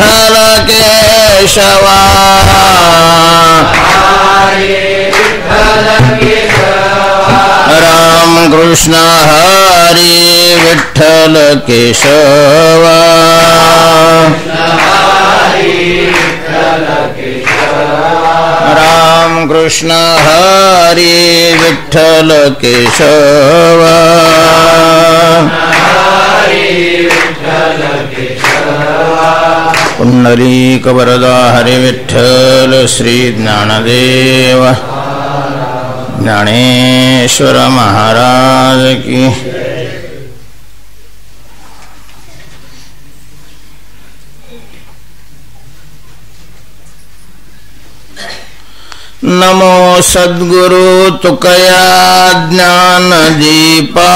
विठ्ठल केशवा राम कृष्ण हरि विठ्ठल केशवा राम कृष्ण हरि विठ्ठल केशवा पुंडलीक वरदा हरि विठ्ठल श्री ज्ञानदेव ज्ञानेश्वर महाराज की। नमो सद्गुरु तुकया ज्ञान दीपा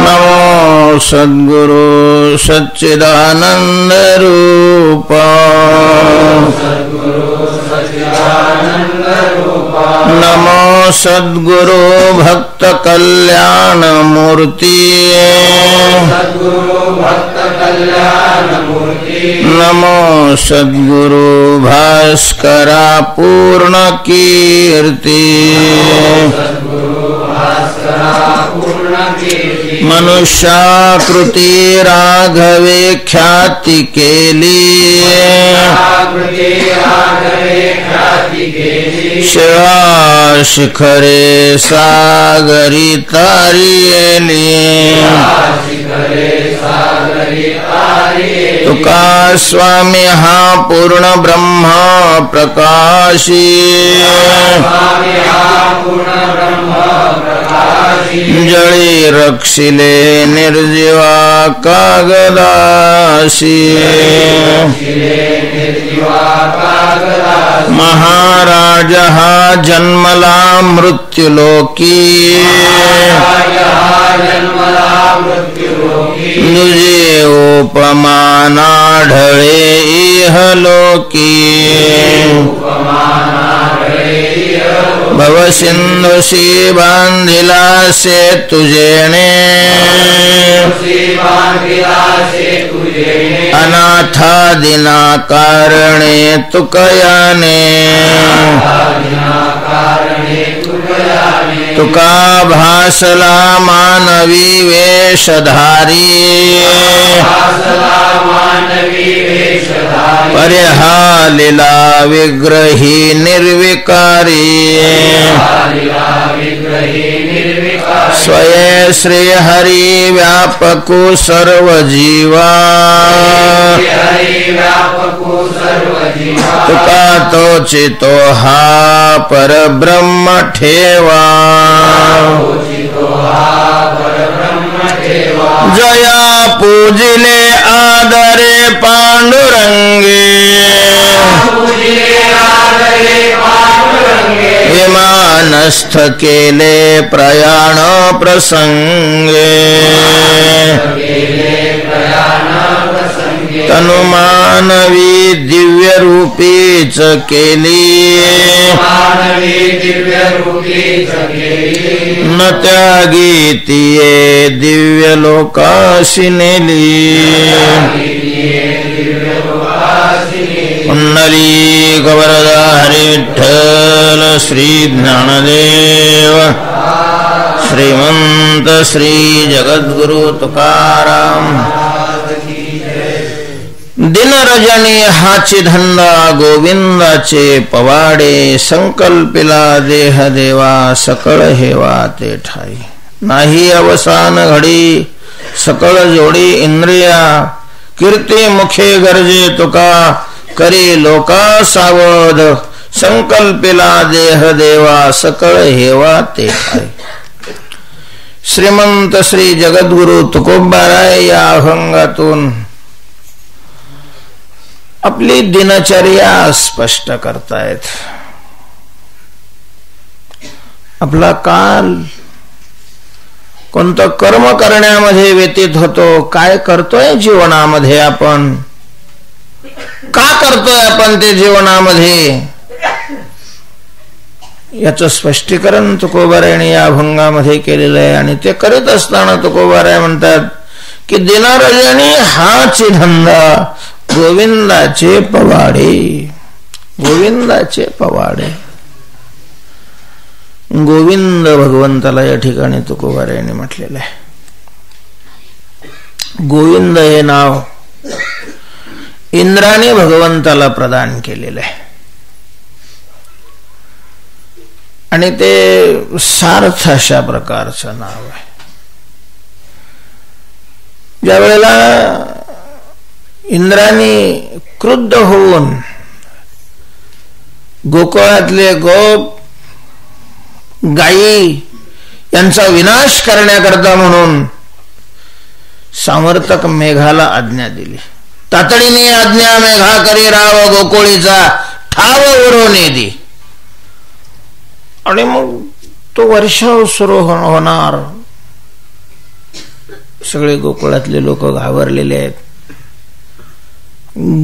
नमो सद्गुरु सच्चिदानंद रूपा नमो सद्गुरु भक्त कल्याण मूर्ति नमो सद्गुरु भास्करा पूर्ण कीर्ति मनुष्याकृति राघवे ख्याति केली शिवा शिखरे सागरी तारियली तुका स्वामी हा पूर्ण ब्रह्म प्रकाशी जळी रक्षिले निर्जीवा कागदासी महाराज हा जन्मला मृत्युलोकी तुझे उपमाना ढळे इहलोकी भवसिंधुसी बांधिला से तुझेने अनाथा दिना कारणे तुकयाने तुका भासला मानवी वेशधारी परिहालिला विग्रही निर्विकारी स्वये श्री हरि व्यापकु सर्व जीवा तुका तोचितो हा पर ब्रह्म ठेवा जया पूजिले आदरे पांडुरंगे विमानस्थ केले प्रयाण प्रसंगे तनुमानवी दिव्य रूपीच केली न त्यागीतीये दिव्य लोकाशी नेली पुंडलीक वरदा हरि विठ्ठल श्री ज्ञानदेव श्रीमंत श्री जगद्गुरु तुकाराम दिन रजनी हाची धंदा गोविंदाचे पवाडे संकल्पिला देह देवा सकळ हेवा ते ठाई नाही अवसान घडी सकळ जोडी इंद्रिया कीर्ती मुखे गरजे तुका करी लोका सावध संकल्पिला देह देवा सकळ हेवा ते ठाई। श्रीमंत श्री जगद्गुरु तुकोबाराय या अभंगातून आपली दिनचर्या स्पष्ट करतायत। आपला काल कोणतं कर्म करण्यामध्ये व्यतीत होतो, काय करतोय जीवनामध्ये, आपण का करतोय आपण ते जीवनामध्ये, याचं स्पष्टीकरण तुकोबारायांनी या अभंगामध्ये केलेलं आहे. आणि ते करीत असताना तुकोबाराय म्हणतात की दिनरजनी हाच धंदा गोविंदाचे पवाडे. गोविंदाचे पवाडे. गोविंद भगवंताला या ठिकाणी तुकोबारायांनी म्हटलेलं आहे. गोविंद हे नाव इंद्राने भगवंताला प्रदान केलेलं आहे आणि ते सार्थ अशा प्रकारचं नाव आहे. ज्या वेळेला इंद्राने क्रुद्ध होऊन गोकुळातले गोप गायी यांचा विनाश करण्याकरता म्हणून सामर्थक मेघाला आज्ञा दिली. तातडीने आज्ञा मेघा करी राव गोकुळीचा ठाव उडवणे दी. आणि मग तो वर्षाव सुरू होणार. सगळे गोकुळातले लोक घाबरलेले आहेत,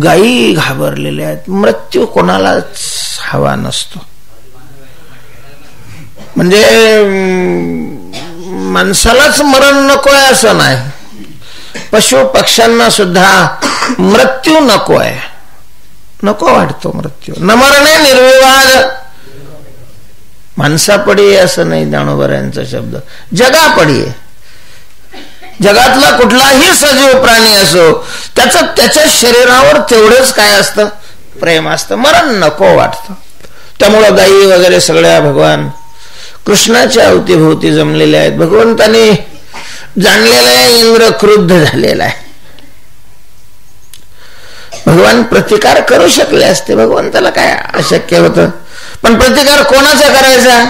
गायी घाबरलेल्या आहेत. मृत्यू कोणालाच हवा नसतो. म्हणजे माणसालाच मरण नको आहे असं नाही, पशु पक्ष्यांना सुद्धा मृत्यू नको आहे. नको वाटतो मृत्यू. न मरणे निर्विवाद माणसापडी असं नाही ज्ञानोबरायांचा शब्द, जगापडी आहे. जगातला कुठलाही सजीव प्राणी असो त्याचं त्याच्या शरीरावर तेवढंच काय असतं, प्रेम असतं. मरण नको वाटतं. त्यामुळं गायी वगैरे सगळ्या भगवान कृष्णाच्या अवतीभोवती जमलेल्या आहेत. भगवंताने जाणलेलं आहे इंद्र क्रुद्ध झालेला आहे. भगवान प्रतिकार करू शकले असते, भगवंताला काय अशक्य होतं. पण प्रतिकार कोणाचा करायचा,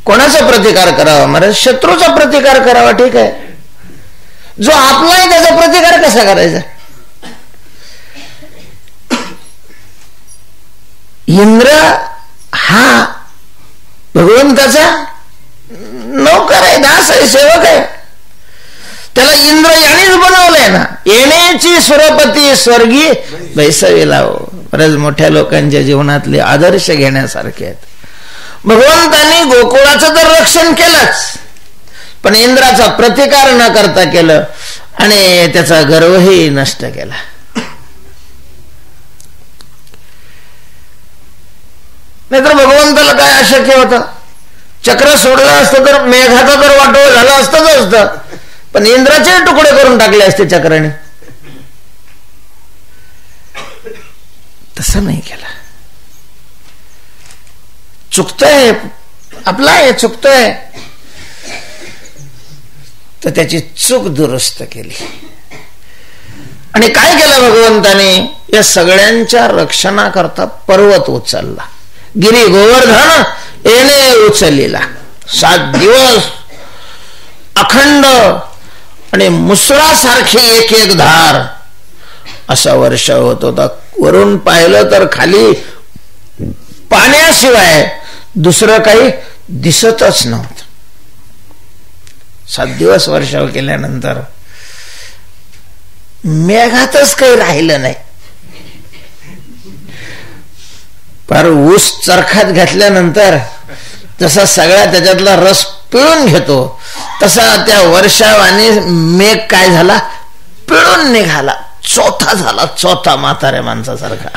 कोणाचा प्रतिकार करावा? महाराज शत्रूचा प्रतिकार करावा, ठीक आहे. जो आपला आहे त्याचा प्रतिकार कसा करायचा? इंद्र हा भगवंताचा नौकर आहे, दास आहे, सेवक आहे. त्याला इंद्र यानेच बनवलंय ना. येण्याची सुरपती स्वर्गी बैसवी लाव. बऱ्याच मोठ्या लोकांच्या जीवनातले आदर्श घेण्यासारखे आहेत. भगवंतांनी गोकुळाचं तर रक्षण केलंच, पण इंद्राचा प्रतिकार न करता केलं आणि त्याचा गर्वही नष्ट केला. नाहीतर भगवंताला काय अशक्य होतं? चक्र सोडलं असतं तर मेघाचा तर वाटोळ झालं असतंच असतं, पण इंद्राचे तुकडे करून टाकले असते चक्राने. तसं नाही केलं. चुकतोय आपला आहे, चुकतोय तर त्याची चूक दुरुस्त केली. आणि काय केलं भगवंताने? या सगळ्यांच्या रक्षणाकरता पर्वत उचलला. गिरी गोवर्धन येणे उचललेला. 7 दिवस अखंड आणि मुसळासारखी एक एक धार असा वर्षा होत होता. वरून पाहिलं तर खाली पाण्याशिवाय दुसरं काही दिसतच नव्हतं. 7 दिवस वर्षाव केल्यानंतर मेघातच काही राहिलं नाही. पर ऊस चरखात घातल्यानंतर जसा सगळा त्याच्यातला रस पिळून घेतो तसा त्या वर्षावाने मेघ काय झाला, पिळून निघाला. चौथा झाला, चौथा म्हाताऱ्या माणसासारखा.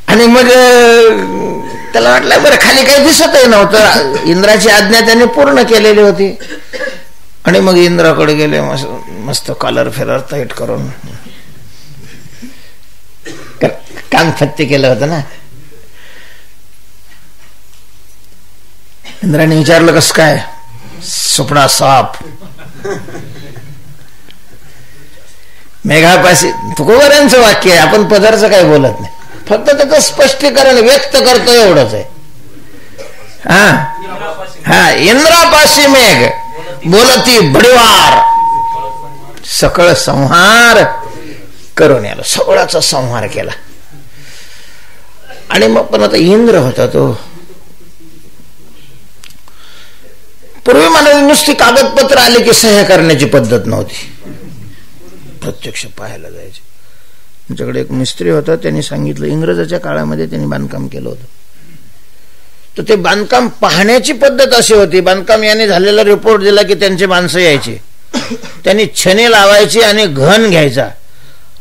आणि मग त्याला वाटलं बरं खाली काही दिसतही नव्हतं. इंद्राची आज्ञा त्याने पूर्ण केलेली होती. आणि मग इंद्राकडे गेले, मस्त कॉलर फेरर टाईट करून कान फत्ते केलं होतं ना. इंद्राने विचारलं कस काय? सुपडा साप. मेघापाशी तुकोबारायांचं वाक्य आहे, आपण पदार्थ काय बोलत नाही, फक्त त्याचं स्पष्टीकरण व्यक्त करतो एवढंच आहे. हा इंद्रापाशी मेघ बोलती बडीवार. सकळ संहार करून याला, सगळ्याचा संहार केला. आणि मग पण आता इंद्र होता तो. पूर्वी मला नुसती कागदपत्र आले की सह्या करण्याची पद्धत नव्हती. प्रत्यक्ष पाहायला जायचे. आमच्याकडे एक मिस्त्री होता, त्यांनी सांगितलं इंग्रजाच्या काळामध्ये त्यांनी बांधकाम केलं होतं. तर ते बांधकाम पाहण्याची पद्धत अशी होती, बांधकाम याने झालेला रिपोर्ट दिला की त्यांचे माणसं यायचे, त्यांनी छणे लावायची आणि घन घ्यायचा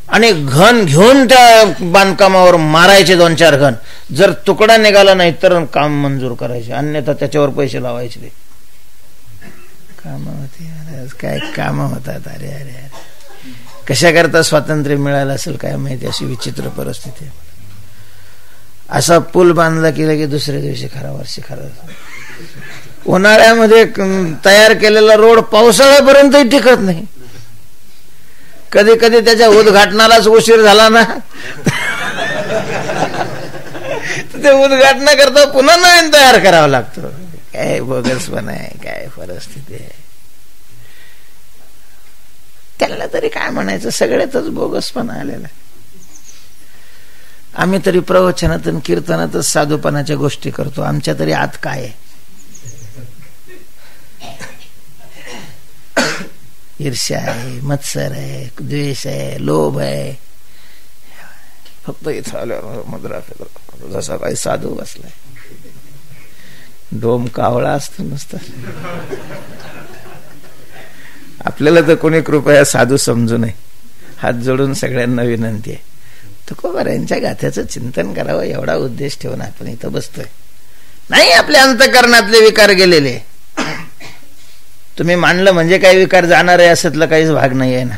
आणि घन घेऊन त्या बांधकामावर मारायचे 2-4 घन. जर तुकडा निघाला नाही तर काम मंजूर करायचे, अन्यथा त्याच्यावर पैसे लावायचे. ते काम होती, काय काम होतात. अरे अरे अरे, कशा करता स्वातंत्र्य मिळालं असेल काय माहिती, अशी विचित्र परिस्थिती. असा पूल बांधला केला की दुसऱ्या दिवशी खरा, वर्षी खरा. उन्हाळ्यामध्ये तयार केलेला रोड पावसाळ्यापर्यंतही टिकत नाही. कधी कधी त्याच्या उद्घाटनालाच उशीर झाला ना, ते उद्घाटना करता पुन्हा नवीन तयार करावं लागतं. काय बोगसपणा आहे, काय परिस्थिती आहे. त्याला तरी काय म्हणायचं, सगळ्यातच बोगसपणा आलेला. आम्ही तरी प्रवचनातून कीर्तनातच साधूपणाच्या गोष्टी करतो, आमच्या तरी आत काय आहे. ईर्ष्या आहे, मत्सर आहे, द्वेष आहे, लोभ आहे. फक्त इथं आल्यावर मुद्रा फिरव, जसा काही साधू बसलाय, डोम कावळा असतो नुसतं. आपल्याला तर कोणी कृपया साधू समजू नये, हात जोडून सगळ्यांना विनंती आहे. तुकोबारायांच्या गाथ्याचं चिंतन करावं एवढा उद्देश ठेवून आपण इथं बसतोय. नाही आपल्या अंतःकरणातले विकार गेलेले, तुम्ही मानलं म्हणजे काही विकार जाणार आहे असतला काहीच भाग नाही आहे ना.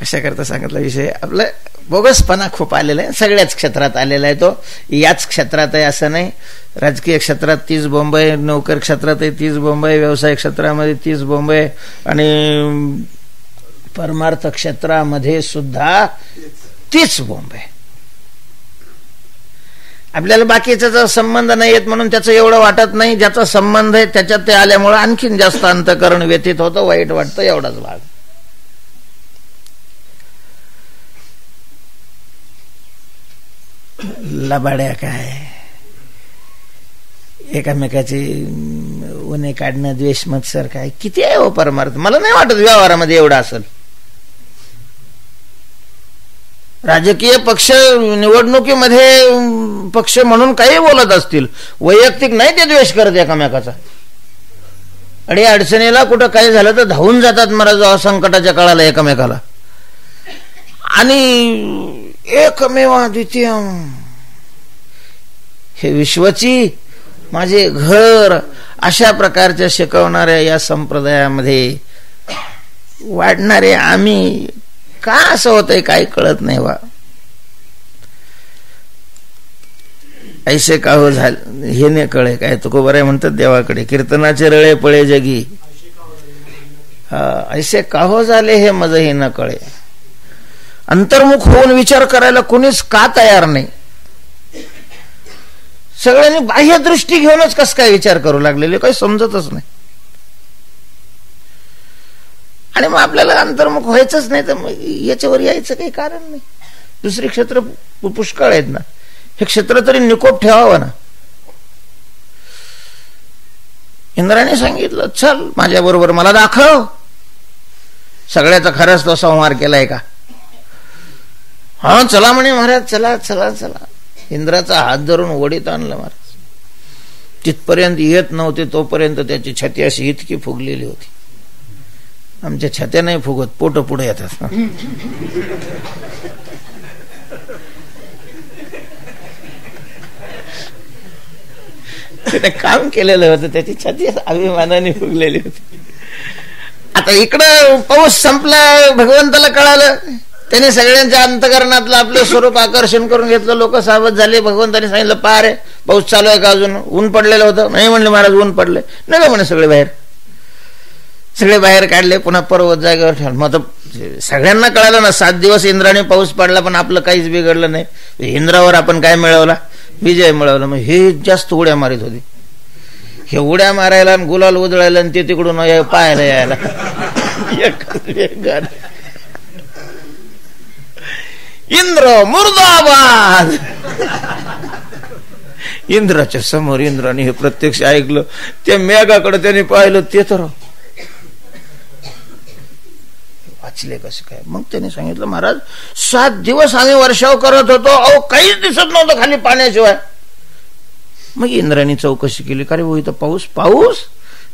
कशा करता सांगितला विषय, आपला बोगसपणा खूप आलेला आहे, सगळ्याच क्षेत्रात आलेला आहे. तो याच क्षेत्रात आहे असं नाही. राजकीय क्षेत्रात 30 बोंब आहे, नोकर क्षेत्रात 30 बोंब आहे, व्यवसाय क्षेत्रामध्ये 30 बोंब आहे, आणि परमार्थ क्षेत्रामध्ये सुद्धा 30 बोंब आहे. आपल्याला बाकीचा संबंध नाही येत म्हणून त्याचं एवढं वाटत नाही, ज्याचा संबंध आहे त्याच्यात ते आल्यामुळे आणखीन जास्त अंतःकरण व्यथित होतं, वाईट वाटतं. एवढाच भाग. लबाड्या काय, एकामेकाची उन्हे काढणं, द्वेष मत्सर काय, किती आहे हो परमार्थ. मला नाही वाटत व्यवहारामध्ये एवढं असेल. राजकीय पक्ष निवडणुकीमध्ये पक्ष म्हणून काही बोलत असतील, वैयक्तिक नाही ते द्वेष करत एकामेकाचा. आणि अडचणीला कुठं काही झालं तर धावून जातात महाराज संकटाच्या काळाला एकामेकाला. आणि एकमेवा द्वितीय, हे विश्वची माझे घर, अशा प्रकारच्या शिकवणाऱ्या या संप्रदायामध्ये वाढणारे आम्ही का असं होतंय काही कळत नाही वा. ऐसे का हो झाले हे नाही कळे. काय तुकोबाराय म्हणतात देवाकडे, कीर्तनाचे रळे पळे जगी, ऐसे का हो झाले हे मजही न कळे. अंतर्मुख होऊन विचार करायला कोणीच का तयार नाही. सगळ्यांनी बाह्य दृष्टी घेऊनच कस काय विचार करू लागलेले, काही समजतच नाही. आणि मग आपल्याला अंतर्मुख व्हायचंच नाही तर मग याच्यावर यायचं काही कारण नाही. दुसरी क्षेत्र पुष्कळ आहेत ना, हे क्षेत्र तरी निकोप ठेवावं ना. इंद्राने सांगितलं चल माझ्या बरोबर, मला दाखव सगळ्याचा खरंच तो संहार केलाय का. हा चला म्हणे महाराज, चला चला चला. इंद्राचा हात धरून ओढीत आणलं महाराज. तिथपर्यंत येत नव्हते तोपर्यंत त्याची छाती अशी इतकी फुगलेली होती. आमच्या छात्या नाही फुगत, पोट पुढे येतात. त्याने काम केलेलं होतं, त्याची छाती अभिमानाने फुगलेली होती. आता इकडं पाऊस संपला, भगवंताला कळालं, त्याने सगळ्यांच्या अंतकरणातलं आपलं स्वरूप आकर्षण करून घेतलं. लोक सावध झाले. भगवंताने सांगितलं पहा रे पाऊस चालू आहे का अजून. ऊन पडलेलं होतं. नाही म्हणले महाराज ऊन पडले. नाही का म्हणे सगळे बाहेर, सगळे बाहेर काढले. पुन्हा पर्वत जागेवर ठेवलं. मग सगळ्यांना कळालं ना 7 दिवस इंद्राने पाऊस पडला पण आपलं काहीच बिघडलं नाही. इंद्रावर आपण काय मिळवला, विजय मिळवला. मग हे जास्त उड्या मारित होते. हे उड्या मारायला आणि गुलाल उधळायला आणि ते तिकडून पाहायला यायला. इंद्र मुर्दाबाद. इंद्राच्या समोर इंद्राने हे प्रत्यक्ष ऐकलं. त्या मेघाकडे त्याने पाहिलं, ते तर वाचले कसे काय? मग त्यांनी सांगितलं, महाराज 7 दिवस आम्ही वर्षाव करत होतो, अहो काहीच दिसत नव्हतं खाली पाण्याशिवाय. मग इंद्राने चौकशी केली, का रे भाऊ इथं पाऊस पाऊस?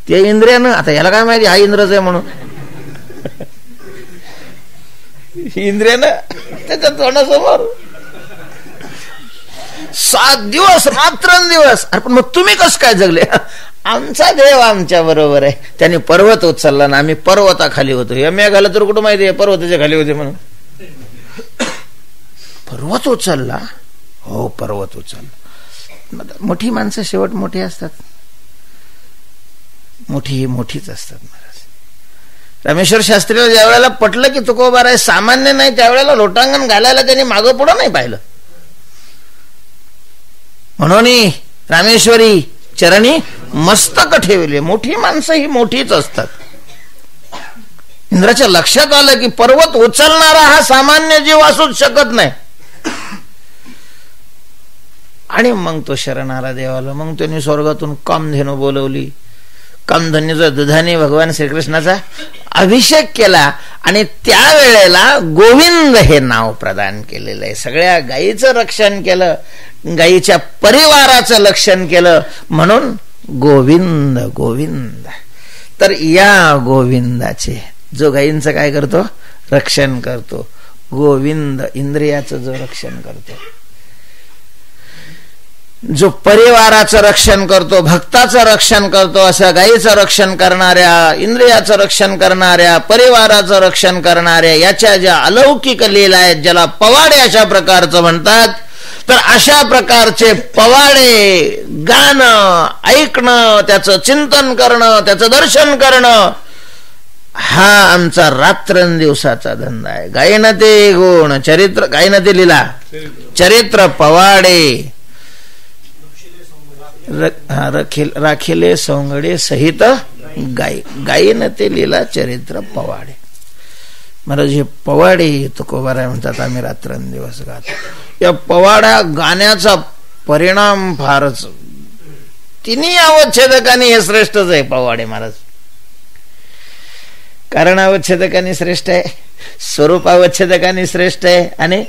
त्या इंद्रियानं, आता याला काय माहिती हा इंद्रच आहे म्हणून, इंद्रियानं त्याच्या तोंडासमोर 7 दिवस रात्रंदिवस. अरे पण मग तुम्ही कसं काय जगले? आमचा देव आमच्या बरोबर आहे. त्यांनी पर्वत उचलला ना, आम्ही पर्वताखाली होतो. या मेघाला तर कुठं माहिती आहे पर्वताच्या खाली होते म्हणून. पर्वत उचलला? हो पर्वत उचलला. मोठी माणसं शेवट मोठी असतात, मोठीच असतात महाराज. रामेश्वर शास्त्रीला ज्या वेळेला पटलं की तुकोबार आहे सामान्य नाही, त्यावेळेला लोटांगण घालायला त्यांनी मागं पुढं नाही पाहिलं. म्हणून रामेश्वरी चरणी मस्तक ठेवले. मोठी माणसं ही मोठीच असतात. इंद्राच्या लक्षात आलं की पर्वत उचलणारा हा सामान्य जीव असूच शकत नाही. आणि मग तो शरण आला देवाला. मग त्यांनी स्वर्गातून कामधेनू बोलवली. कामधेनूच्या दुधाने भगवान श्रीकृष्णाचा अभिषेक केला आणि त्यावेळेला गोविंद हे नाव प्रदान केलेलं आहे. सगळ्या गायीचं रक्षण केलं, गायीच्या परिवाराचं रक्षण केलं, म्हणून गोविंद गोविंद. तर या गोविंदाचे जो गायींचं काय करतो? रक्षण करतो. गोविंद इंद्रियाचं जो रक्षण करतो, जो परिवाराचं रक्षण करतो, भक्ताचं रक्षण करतो, अशा गायीचं रक्षण करणाऱ्या, इंद्रियाचं रक्षण करणाऱ्या, परिवाराचं रक्षण करणाऱ्या याच्या ज्या अलौकिक लीला आहेत, ज्याला पवाडे अशा प्रकारचं म्हणतात, तर अशा प्रकारचे पवाडे गाणं, ऐकणं, त्याचं चिंतन करणं, त्याचं दर्शन करणं, हा आमचा रात्रंदिवसाचा धंदा आहे. गायन ते गुण चरित्र, गायन ते लीला चरित्र पवाडे राखिले सौंगडे सहित गायी. गायीन ते लीला चरित्र पवाडे. महाराज हे पवाडे तुकोबाराय म्हणतात आम्ही रात्रंदिवस गातो. या पवाडा गाण्याचा परिणाम फारच. तिन्ही अवच्छेदकांनी हे श्रेष्ठच आहे पवाडे महाराज. कारण अवच्छेदकांनी श्रेष्ठ आहे, स्वरूप अवच्छेदकांनी श्रेष्ठ आहे आणि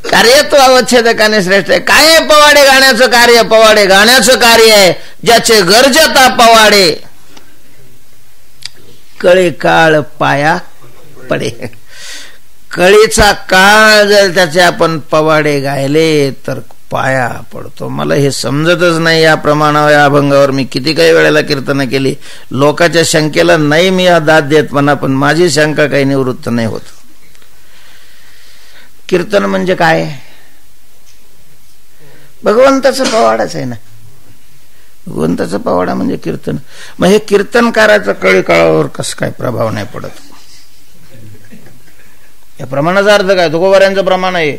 कार्यत्व अवच्छेदकाने श्रेष्ठ आहे. काय आहे पवाडे गाण्याचं कार्य? पवाडे गाण्याचं कार्य आहे ज्याचे गरजता पवाडे कळे काळ पाया पडे. कळीचा काळ जर त्याचे आपण पवाडे गायले तर पाया पडतो. मला हे समजतच नाही. या प्रमाणावर या अभंगावर मी किती काही वेळेला कीर्तन केली. लोकांच्या शंकेला नाही मी दाद देत म्हणा, पण माझी शंका काही निवृत्त नाही होत. कीर्तन म्हणजे काय? भगवंताचा पवाडाच आहे ना. भगवंताचा पवाडा म्हणजे कीर्तन. मग हे कीर्तनकाराचा कळी काळावर कसं काय प्रभाव नाही पडत? या प्रमाणाचा अर्थ काय? तुकोबारायांचं प्रमाण आहे.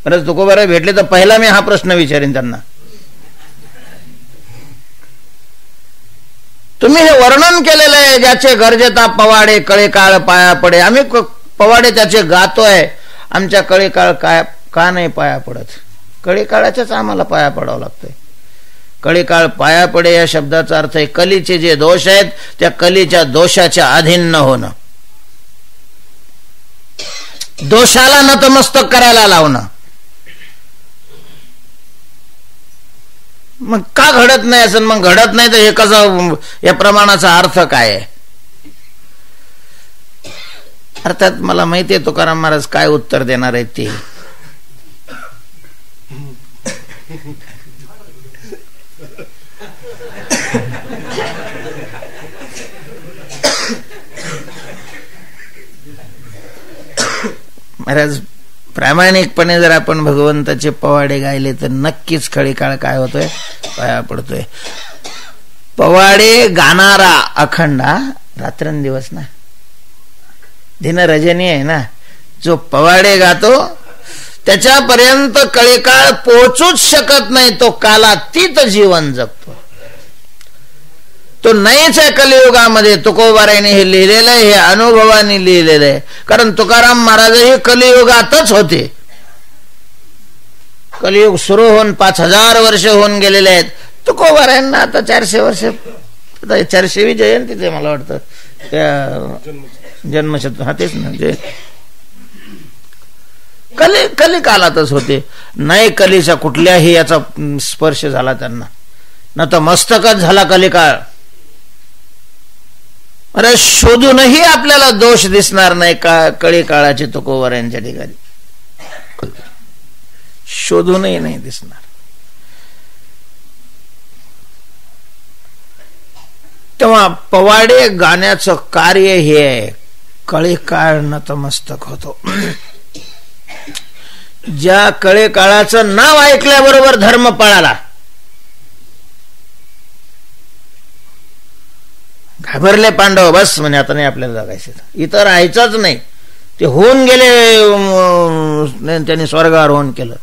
परत तुकोबारा भेटले तर पहिला मी हा प्रश्न विचारेन त्यांना. तुम्ही हे वर्णन केलेलं आहे ज्याचे गरजेता पवाडे कळे काळ पाया पडे. आम्ही पवाडे त्याचे गातोय, आमच्या कळी काळ काय का नाही पाया पडत? कळी काळाच्याच आम्हाला पाया पडावं लागतंय. कळी काळ पाया पडे या शब्दाचा अर्थ आहे कलीचे जे दोष आहेत त्या कलीच्या दोषाच्या अधीन न होणं, दोषाला नतमस्तक करायला लावणं. मग का घडत नाही असं? मग घडत नाही तर हे कसं? या प्रमाणाचा अर्थ काय आहे? अर्थात मला माहिती आहे तुकाराम महाराज काय उत्तर देणार आहेत ते. महाराज प्रामाणिकपणे जर आपण भगवंताचे पवाडे गायले तर नक्कीच खळी काळ काय होतोय? पाया पडतोय. पवाडे गाणारा अखंडा रात्रंदिवस ना, दिन रजनी आहे ना. जो पवाडे गातो त्याच्यापर्यंत कळीकाळ पोहोचूच शकत नाही. तो कालातीत जीवन जगतो. तो नाहीच आहे कलियुगामध्ये. तुकोबाराने हे लिहिलेलं आहे, हे अनुभवाने लिहिलेलं आहे. कारण तुकाराम महाराजही कलियुगातच होते. कलियुग सुरू होऊन 5000 वर्ष होऊन गेलेले आहेत. तुकोबारायांना आता 400 वर्ष, 400वी जयंती ते मला वाटतं. जन्मशत्रू, हा तेच ना, जे कलिकालातच होते. नाही कलीचा कुठल्याही याचा स्पर्श झाला त्यांना, न तर मस्तकच झाला कलिकाळ. अरे शोधूनही आपल्याला दोष दिसणार नाही का कलिकाळाचे तुकोबर यांच्या ठिकाणी, शोधूनही नाही दिसणार. तेव्हा पवाडे गाण्याचं कार्य हे आहे, कलिकाळ नतमस्तक होतो. ज्या कलिकाळाचं नाव ऐकल्याबरोबर धर्म पळाला, घाबरले पांडव, बस म्हणे आता नाही आपल्याला जगायचं, इतर राहायचंच नाही. ते होऊन गेले, त्यांनी स्वर्गारोहण केलं.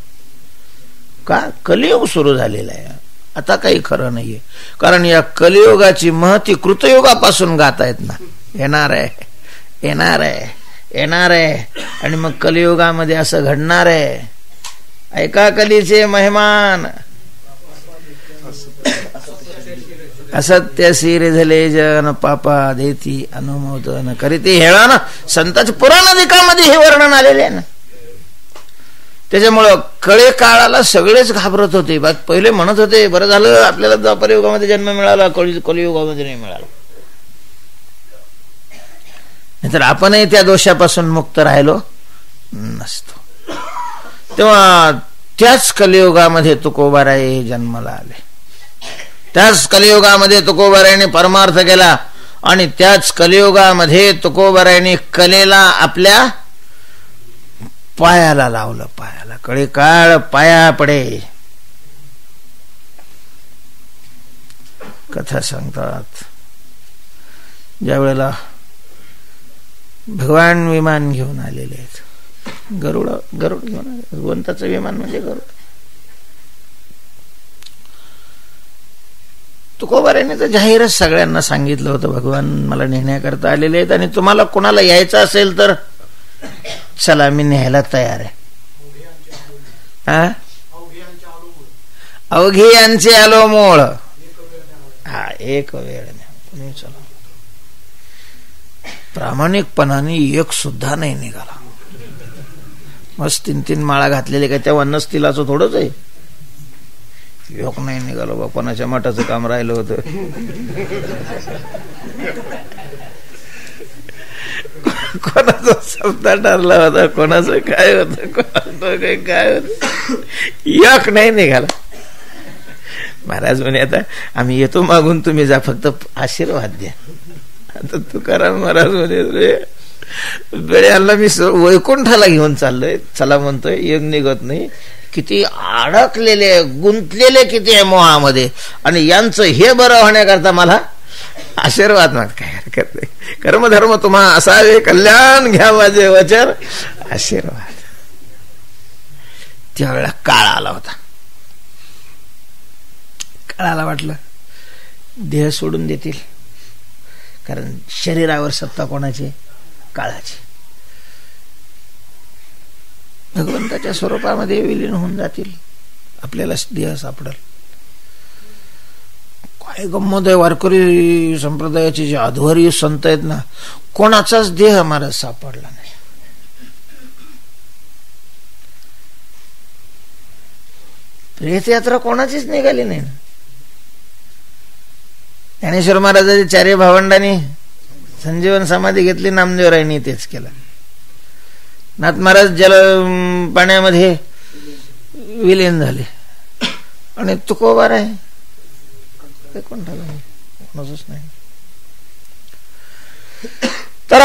का? कलियुग सुरू झालेला आहे, आता काही खरं नाहीये. कारण या कलियुगाची महती कृतयुगापासून गातायत ना, येणार आहे येणार आहे येणार आहे, आणि मग कलियुगामध्ये असं घडणार आहे. ऐका कलीचे मेहमान, असत्य शिर झाले जन पापा देती अनुमोदन करीती, हेळा ना संतांच्या पुराणाधिकामध्ये हे वर्णन आलेले आहे ना. त्याच्यामुळं कळे काळाला सगळेच घाबरत होते. पहिले म्हणत होते बरं झालं आपल्याला द्वापर युगामध्ये जन्म मिळाला, कलियुगामध्ये नाही मिळाला, नाहीतर आपणही त्या दोषापासून मुक्त राहिलो नसतो. तेव्हा त्याच कलियुगामध्ये तुकोबाराय जन्माला आले, त्याच कलियुगामध्ये तुकोबारायने परमार्थ केला, आणि त्याच कलियुगामध्ये तुकोबारायने कलेला आपल्या पायाला लावलं. पायाला कलिकाळ पाया पडे. कथा सांगतात ज्या वेळेला भगवान विमान घेऊन आलेले आहेत, गरुड घेऊन आले, भगवंताचं विमान म्हणजे गरुड. तुकोबारायने तर जाहीरच सगळ्यांना सांगितलं होतं, भगवान मला नेण्याकरता आलेले आहेत, आणि तुम्हाला कोणाला यायचं असेल तर चला मी न्यायला तयार आहे. अवघी यांचे आलो मोळ, हा एक वेळ नाही. चला प्रामाणिकपणाने एक सुद्धा नाही निघाला. मस्त 3-3 माळा घातलेले, काय त्या वनस्तील असं थोडंच आहे. योग नाही निघालो बा, कोणाच्या मठाचं काम राहिलं होतं. कोणाचा सप्ताह ठरला होता, कोणाचं काय होतं, कोणाचं काय होतं, योग नाही निघाला. महाराज म्हणे आता आम्ही येतो मागून, तुम्ही जा, फक्त आशीर्वाद द्या. आता तुकाराम महाराज म्हणे वेळेला मी वैकुंठाला घेऊन चाललोय, चला म्हणतोय, योग निघत नाही. किती अडकलेले गुंतलेले किती आहे मोहामध्ये, आणि यांचं हे बरं होण्याकरता मला आशीर्वाद माग. काय हरकत नाही, कर्मधर्म तुम्हा असावे, कल्याण घ्या माझे वचन, आशीर्वाद. त्यावेळेला काळ आला होता. काळाला वाटलं देह सोडून देतील, कारण शरीरावर सत्ता कोणाची? काळाची. भगवंताच्या स्वरूपामध्ये विलीन होऊन जातील, आपल्याला देह सापडेल. काय गंमत आहे, वारकरी संप्रदायाचे जे अध्वर्य संत आहेत ना, कोणाचाच देह महाराज सापडला नाही. प्रेतयात्रा कोणाचीच निघाली नाही. ज्ञानेश्वर महाराजांच्या 4 भावंडांनी संजीवन समाधी घेतली, नामदेवरायांनी तेच केलं. नाथ महाराज जल पाण्यामध्ये विलीन झाले, आणि तुकोबाराय कोणाच नाही. तर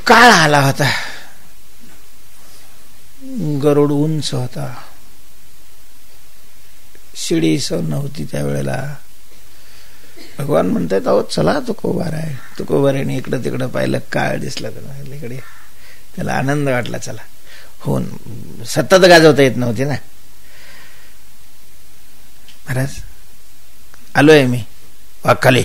काळ आला होता, गरुड उंच होता, शिडी सण नव्हती त्यावेळेला. भगवान म्हणतात अहो चला तुकोबाराय. तुकोबारायने इकडं तिकडं पाहिलं, काळ दिसला त्याला इकडे, त्याला आनंद वाटला. चला होऊन सतत गाजवता येत नव्हती ना. महाराज आलोय मी वाक खाली.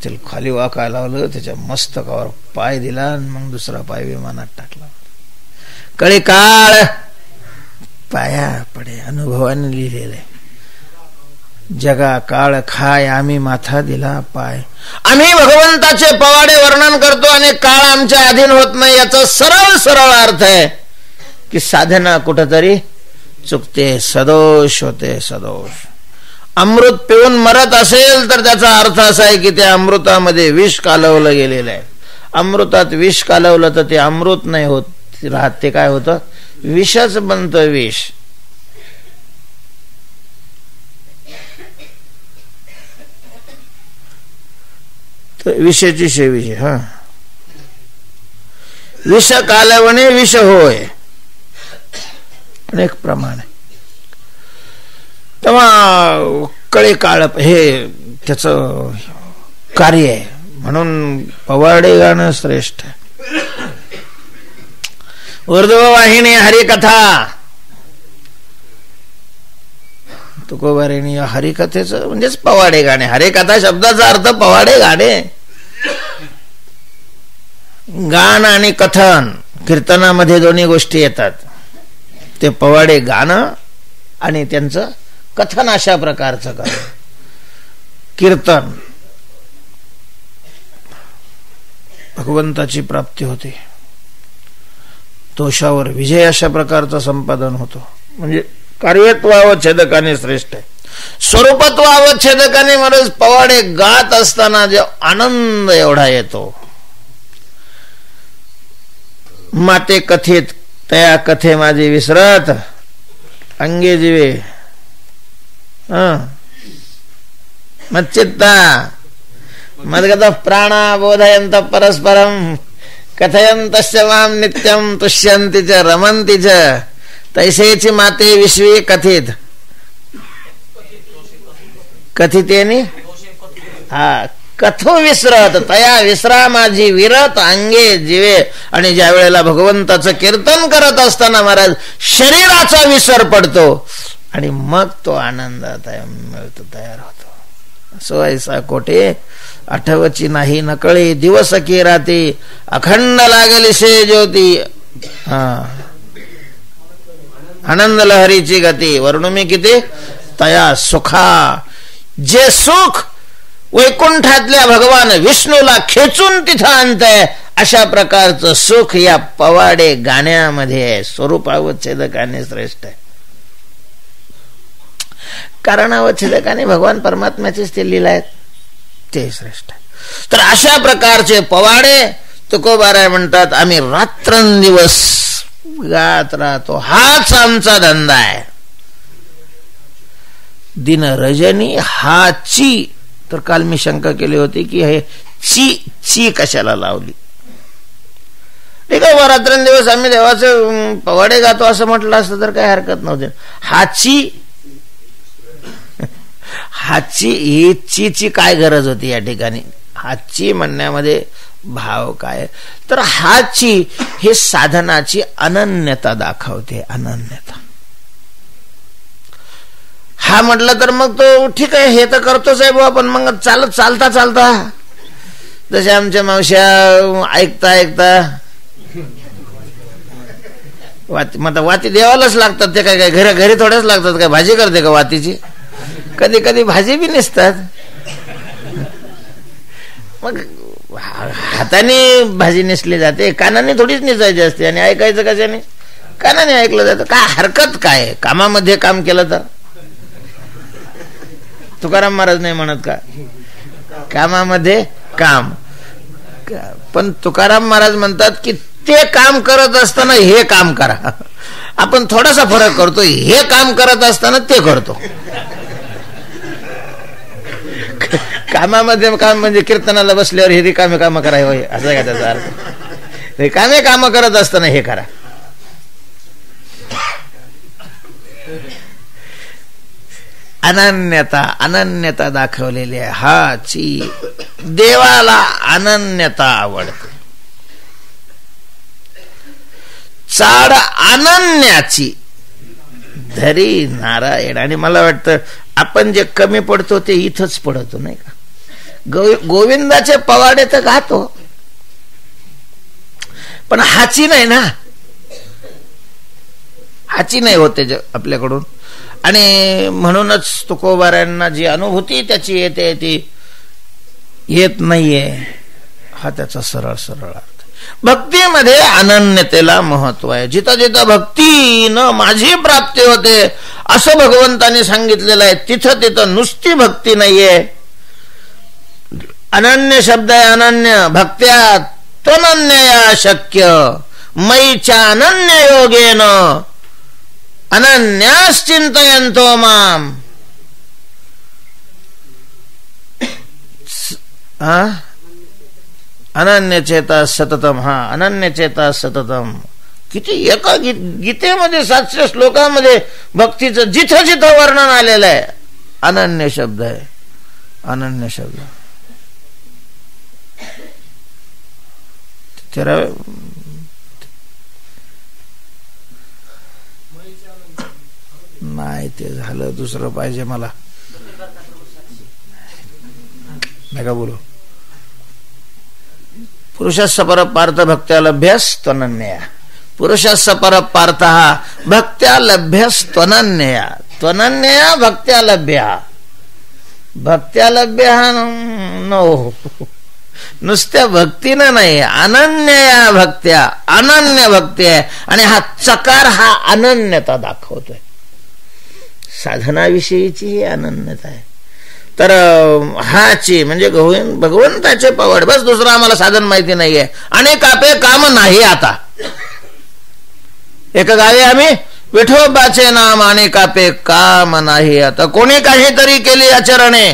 चल खाली वाका लावलं, त्याच्या मस्तकावर पाय दिला, आणि मग दुसरा पाय विमानात टाकला. कळे काळ पाया पडे, अनुभवाने लिहिलेलं आहे. जगा काळ खाय आम्ही माथा दिला पाय. आम्ही भगवंताचे पवाडे वर्णन करतो आणि काळ आमच्या अधीन होत नाही. याचा सरळ सरळ अर्थ आहे की साधना कुठंतरी चुकते, सदोष होते, सदोष. अमृत पिऊन मरत असेल तर त्याचा अर्थ असा आहे की त्या अमृतामध्ये विष कालवलं गेलेलं आहे. अमृतात विष कालवलं तर ते अमृत नाही होत राहत, ते काय होतं, विषच बनतं, विष. विषाची शेविषे, हा, विष कालवणे विष होय, अनेक प्रमाण आहे. तेव्हा कळे काळ हे त्याच कार्य आहे. म्हणून पवाडे गाणं श्रेष्ठ आहे. ऊर्ध्ववाहिनी हरिकथा, तुकोबारेणी हरिकथेच म्हणजेच पवाडे गाणे. हरिकथा शब्दाचा अर्थ पवाडे गाणे. गान आणि कथन, कीर्तनामध्ये दोन्ही गोष्टी येतात. ते पवाडे गाणं आणि त्यांचं कथन अशा प्रकारचं करणं. कीर्तन भगवंताची प्राप्ती होते, दोषावर विजय अशा प्रकारचं संपादन होतो. म्हणजे कार्यत्वावच्छेदकाने श्रेष्ठ आहे. स्वरूपत्वावच्छेदकाने महाराज पवाडे गात असताना जो आनंद एवढा येतो. माते कथित तया कथे माझी विसरत अंगे जीवे मच्चित्ता मद्गत प्राणा बोधयंत परस्परम कथयंतस्य माम नित्यम तुष्यंती च रमंती च तैसेची माते विश्वी कथित कथितेनी हा कथो विसरत तया विसरा माझी विरत अंगे जीवे. आणि ज्या वेळेला भगवंताचं कीर्तन करत असताना महाराज शरीराचा विसर पडतो आणि मग तो आनंद मिळतो, तयार होतो. सो ऐसा कोठे आठवची नाही नकळे दिवस की राती अखंड लागली से ज्योती. हा आनंद लहरीची गती वर्णुमी किती तया सुखा. जे सुख वैकुंठातल्या भगवान विष्णूला खेचून तिथं आणतंय अशा प्रकारचं सुख या पवाडे गाण्यामध्ये आहे. स्वरूपावच्छेदकाने श्रेष्ठ आहे. कारणावच्छेदकाने भगवान परमात्म्याचेच ते लीला आहेत, ते श्रेष्ठ आहे. तर अशा प्रकारचे पवाडे तुकोबाराय म्हणतात आम्ही रात्रंदिवस गात राहतो. हाच आमचा धंदा आहे. दिन रजनी हाची. तर काल मी शंका केली होती की हे ची कशाला लावली. ठीक आहे, रात्रंदिवस आम्ही देवाचे पवाडे गातो असं म्हटलं असतं तर काही हरकत नव्हती. हाची ही ची काय गरज होती या ठिकाणी. हाची म्हणण्यामध्ये भाव काय तर हाची हे साधनाची अनन्यता दाखवते. अनन्यता हा म्हटलं तर मग तो ठीक आहे हे तर करतोच आहे बुवा, पण मग चालता जसे आमच्या मावश्या ऐकता वाती देवालाच लागतात. ते काय घरी थोड्याच लागतात, काय भाजी करते का वातीची? कधी कधी भाजी बी नसतात. मग हाताने भाजी नेसली जाते, कानाने थोडीच नेसायची असते. आणि ऐकायचं कशाने? कानाने ऐकलं जातं. काय हरकत काय कामामध्ये काम केलं तर? तुकाराम महाराज नाही म्हणत का कामामध्ये काम? पण तुकाराम महाराज म्हणतात की ते काम करत असताना हे काम करा. आपण थोडासा फरक करतो. हे काम करत असताना ते करतो. कामामध्ये काम म्हणजे कीर्तनाला बसल्यावर हे रिकामे काम करावं असं का त्याचा अर्थ? रिकामे काम करत असताना हे करा. अनन्यता दाखवलेली आहे. हाची देवाला अनन्यता आवडते. चाड अनन्याची धरी नारायण. आणि मला वाटतं आपण जे कमी पडतो ते इथंच पडतो नाही का. गोविंदाचे पवाडे तर गातो, पण हाची नाही ना. हाची नाही होते आपल्याकडून. आणि म्हणूनच तुकोबारायांना जी अनुभूती त्याची येते ती येत नाहीये. हा त्याचा सरळ सरळ अर्थ. भक्तीमध्ये अनन्यतेला महत्व आहे. जिथं जिथं भक्ती न माझी प्राप्ती होते असं भगवंताने सांगितलेलं आहे, तिथं तिथं नुसती भक्ती नाहीये. अनन्य शब्द आहे. अनन्य भक्त्या त्वनन्यया शक्य मयीच्या अनन्य योगेन अनन्याश्चिंतयन्तो माम. अनन्य चेता सततम. हा, अनन्य चेता सततम. किती एका गीतेमध्ये 700 श्लोकामध्ये भक्तीचं जिथं जिथं वर्णन आलेलं आहे अनन्य शब्द आहे. अनन्य शब्द नाही, ते झालं. दुसरं पाहिजे मला. नका बोलू. पुरुषस्य परपार्थ भक्त्या लभ्यस्त्वनन्यया. पुरुषस्य परपार्थः भक्त्या लभ्यस्त्वनन्यया. त्वनन्यया भक्त्या लभ्या. भक्त्या लभ्या नो, नुसत्या भक्तीनं नाही, अनन्यया भक्त्या. अनन्य भक्ती आहे. आणि हा चकार हा अनन्यता दाखवतोय. साधनाविषयीची ही अनन्यता आहे. तर हाची म्हणजे भगवंताचे पवड, बस दुसरं आम्हाला साधन माहिती नाहीये. अनेक आपे काम नाही. आता एक गावी आम्ही विठोबाचे नाम अनेक आपे काम नाही. आता कोणी काहीतरी केली आचरणे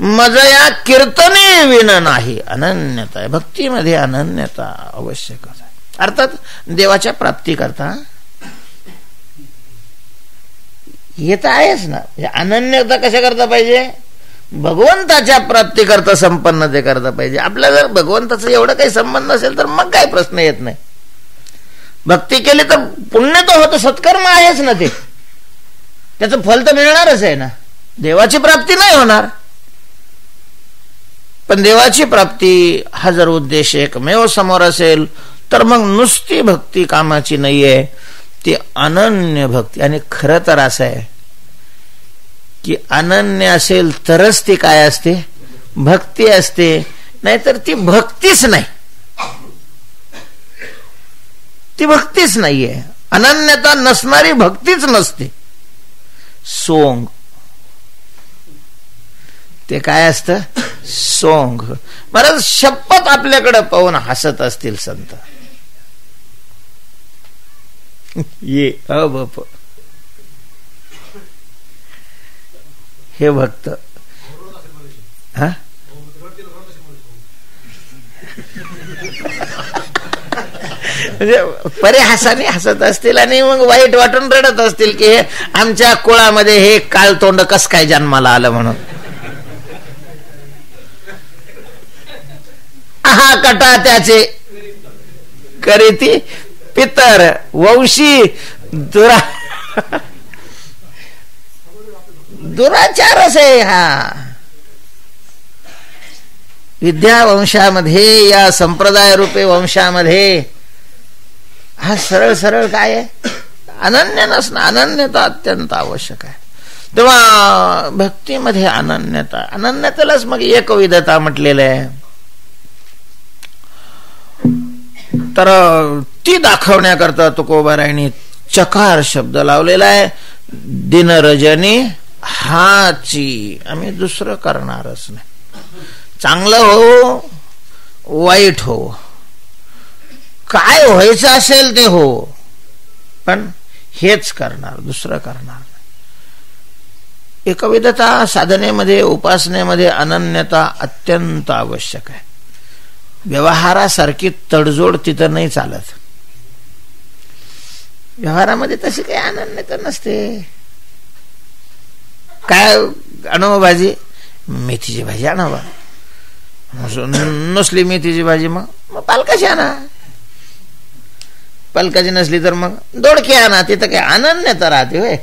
मज या कीर्तने विन नाही. अनन्यता आहे. भक्तीमध्ये अनन्यता आवश्यकच आहे. अर्थात देवाच्या प्राप्ती करता येत आहेच ना. अनन्यता कशा करता पाहिजे? भगवंताच्या प्राप्ती करता संपन्नते करता पाहिजे. आपल्याला जर भगवंताचा एवढा काही संबंध असेल तर मग काही प्रश्न येत नाही. भक्ती केली तर पुण्य तर होतं, सत्कर्म आहेच ना, ते त्याचं फल तर मिळणारच आहे ना. देवाची प्राप्ती नाही होणार, पण देवाची प्राप्ती हा जर उद्देश एकमेव समोर असेल तर मग नुसती भक्ती कामाची नाहीये, ती अनन्य भक्ती. आणि खरं तर असं आहे की अनन्य असेल तरच ती काय असते? भक्ती असते. नाहीतर ती भक्तीच नाही. ती भक्तीच नाहीये. अनन्यता नसणारी भक्तीच नसते. सोंग ते काय असतं? सोंग. महाराज शपथ आपल्याकडे पाहून हसत असतील संत. ये अबप हे भक्त हा म्हणजे परिहासाने हसत असतील आणि मग वाईट वाटून रडत असतील की हे आमच्या कुळामध्ये हे काळतोंड कस काय जन्माला आलं म्हणून. आहा कटा त्याचे करीती पितर वंशी दुराचारच आहे हा. विद्या वंशामध्ये, या संप्रदाय रूपे वंशामध्ये हा सरळ सरळ काय आहे? अनन्य नसणं. अनन्यता अत्यंत आवश्यक आहे. तेव्हा भक्तीमध्ये अनन्यता, अनन्यतेलाच मग एकविधता म्हटलेलं आहे. तर ती दाखवण्याकरता तुकोबारायांनी चकार शब्द लावलेला आहे. दिनरजनी हाची. आम्ही दुसरं करणारच नाही. चांगलं हो वाईट हो, काय व्हायचं असेल ते हो, पण हेच करणार, दुसरं करणार नाही. एकविधता साधनेमध्ये, उपासनेमध्ये अनन्यता अत्यंत आवश्यक आहे. व्यवहारासारखी तडजोड तिथं नाही चालत. व्यवहारामध्ये तशी काही अनन्यता नसते. काय आणू भाजी? मेथीची भाजी आणा बा. नसली मेथीची भाजी मग पालकाची आणा. पालकाची नसली तर मग दोडकी आणा. तिथं काय अनन्यता राहते होय?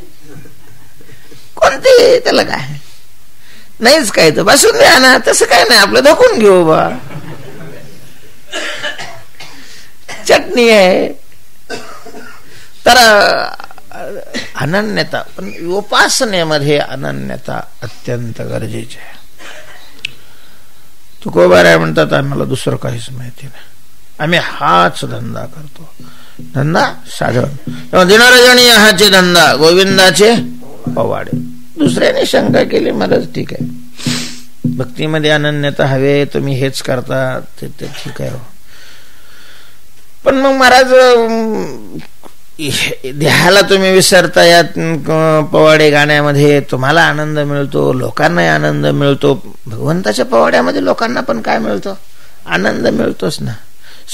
कोणती? त्याला काय नाहीच. काय तर बासुंदी आणा. तसं काय नाही, आपलं धकून घेऊ बा. चटणी आहे. तर अनन्यता, पण उपासनेमध्ये अनन्यता अत्यंत गरजेची आहे. तुकोबाराय म्हणतात आम्हाला दुसरं काहीच माहिती नाही, आम्ही हाच धंदा करतो, धंदा साधन. दिनरजणी हाचे धंदा गोविंदाचे पवाडे. दुसऱ्याने शंका केली महाराज ठीक आहे, भक्तीमध्ये अनन्यता हवे, तुम्ही हेच करता ते ठीक आहे, पण मग महाराज देहाला तुम्ही विसरता या पवाडे गाण्यामध्ये, तुम्हाला आनंद मिळतो, लोकांनाही आनंद मिळतो. भगवंताच्या पवाड्यामध्ये लोकांना पण काय मिळतो? आनंद मिळतोच ना.